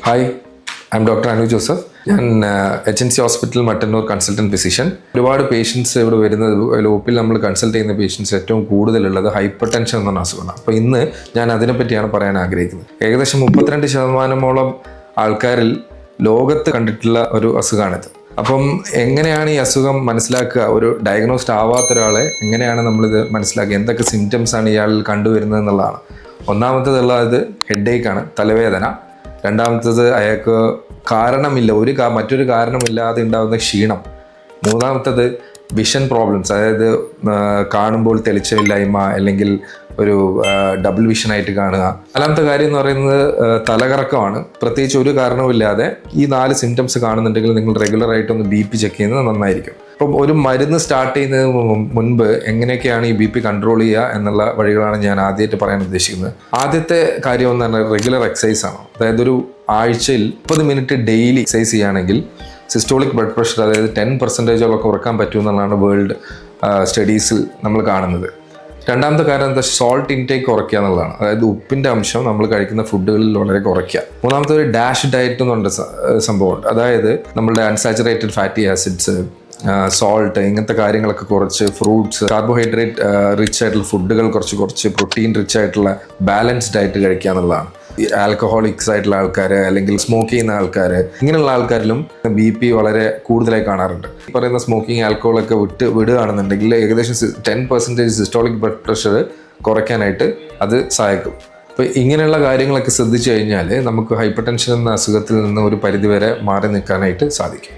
Hi, I M doctor Anu Joseph. ഞാൻ HNC hospital Mattannur consultant physician. ഒരുപാട് patients ഇവിടെ വരുന്നത് ഒപിയിൽ നമ്മൾ കൺസൾട്ട് ചെയ്യുന്ന പേഷ്യൻസ് ഏറ്റവും കൂടുതലുള്ളത് ഹൈപ്പർ ടെൻഷൻ എന്ന് പറഞ്ഞ അസുഖമാണ്. അപ്പോൾ ഇന്ന് ഞാൻ അതിനെപ്പറ്റിയാണ് പറയാൻ ആഗ്രഹിക്കുന്നത്. ഏകദേശം 32% ആൾക്കാരിൽ ലോകത്ത് കണ്ടിട്ടുള്ള ഒരു അസുഖമാണിത്. അപ്പം എങ്ങനെയാണ് ഈ അസുഖം മനസ്സിലാക്കുക? ഒരു ഡയഗ്നോസ്ഡ് ആവാത്ത ഒരാളെ എങ്ങനെയാണ് നമ്മളിത് മനസ്സിലാക്കുക? എന്തൊക്കെ സിംറ്റംസ് ആണ് ഇയാളിൽ കണ്ടുവരുന്നത് എന്നുള്ളതാണ്. ഒന്നാമത്തേതുള്ളത് ഹെഡേക്കാണ്, തലവേദന. രണ്ടാമത്തേത് അയാൾക്ക് കാരണമില്ല, മറ്റൊരു കാരണമില്ലാതെ ഉണ്ടാകുന്ന ക്ഷീണം. മൂന്നാമത്തേത് വിഷൻ പ്രോബ്ലംസ്, അതായത് കാണുമ്പോൾ തെളിച്ചമില്ലായ്മ അല്ലെങ്കിൽ ഒരു ഡബിൾ വിഷനായിട്ട് കാണുക. നാലാമത്തെ കാര്യം എന്ന് പറയുന്നത് തലകറക്കമാണ്. പ്രത്യേകിച്ച് ഒരു കാരണവുമില്ലാതെ ഈ 4 സിംറ്റംസ് കാണുന്നുണ്ടെങ്കിൽ നിങ്ങൾ റെഗുലറായിട്ടൊന്ന് BP ചെക്ക് ചെയ്യുന്നത് നന്നായിരിക്കും. അപ്പം ഒരു മരുന്ന് സ്റ്റാർട്ട് ചെയ്യുന്നതിന് മുൻപ് എങ്ങനെയൊക്കെയാണ് ഈ BP കൺട്രോൾ ചെയ്യുക എന്നുള്ള വഴികളാണ് ഞാൻ ആദ്യമായിട്ട് പറയാൻ ഉദ്ദേശിക്കുന്നത്. ആദ്യത്തെ കാര്യം എന്ന് പറഞ്ഞാൽ റെഗുലർ എക്സസൈസ് ആണ്. അതായത് ഒരു ആഴ്ചയിൽ 30 മിനിറ്റ് ഡെയിലി എക്സസൈസ് ചെയ്യുകയാണെങ്കിൽ സിസ്റ്റോളിക് ബ്ലഡ് പ്രഷർ അതായത് 10% കുറക്കാൻ പറ്റുമെന്നുള്ളതാണ് വേൾഡ് സ്റ്റഡീസിൽ നമ്മൾ കാണുന്നത്. രണ്ടാമത്തെ കാര്യം എന്താ, സോൾട്ട് ഇൻടേക്ക് കുറയ്ക്കുക എന്നുള്ളതാണ്. അതായത് ഉപ്പിൻ്റെ അംശം നമ്മൾ കഴിക്കുന്ന ഫുഡുകളിൽ വളരെ കുറയ്ക്കുക. മൂന്നാമത്തെ ഒരു ഡാഷ് ഡയറ്റ് എന്ന് പറഞ്ഞ സംഭവമുണ്ട്. അതായത് നമ്മളുടെ അൺസാച്ചുറേറ്റഡ് ഫാറ്റി ആസിഡ്സ്, സോൾട്ട്, ഇങ്ങനത്തെ കാര്യങ്ങളൊക്കെ കുറച്ച്, ഫ്രൂട്ട്സ്, കാർബോഹൈഡ്രേറ്റ് റിച്ച് ആയിട്ടുള്ള ഫുഡുകൾ കുറച്ച് പ്രോട്ടീൻ റിച്ച് ആയിട്ടുള്ള ബാലൻസ്ഡ് ഡയറ്റ് കഴിക്കുക എന്നുള്ളതാണ്. ആൽക്കഹോളിക്സ് ആയിട്ടുള്ള ആൾക്കാർ അല്ലെങ്കിൽ സ്മോക്ക് ചെയ്യുന്ന ആൾക്കാർ, ഇങ്ങനെയുള്ള ആൾക്കാരിലും BP വളരെ കൂടുതലായി കാണാറുണ്ട്. ഈ പറയുന്ന സ്മോക്കിംഗ്, ആൽക്കഹോളൊക്കെ വിടുകയാണെന്നുണ്ടെങ്കിൽ ഏകദേശം 10% സിസ്റ്റോളിക് ബ്ലഡ് പ്രഷർ കുറയ്ക്കാനായിട്ട് അത് സഹായിക്കും. അപ്പോൾ ഇങ്ങനെയുള്ള കാര്യങ്ങളൊക്കെ ശ്രദ്ധിച്ചു കഴിഞ്ഞാൽ നമുക്ക് ഹൈപ്പർ ടെൻഷൻ എന്ന അസുഖത്തിൽ നിന്ന് ഒരു പരിധിവരെ മാറി നിൽക്കാനായിട്ട് സാധിക്കും.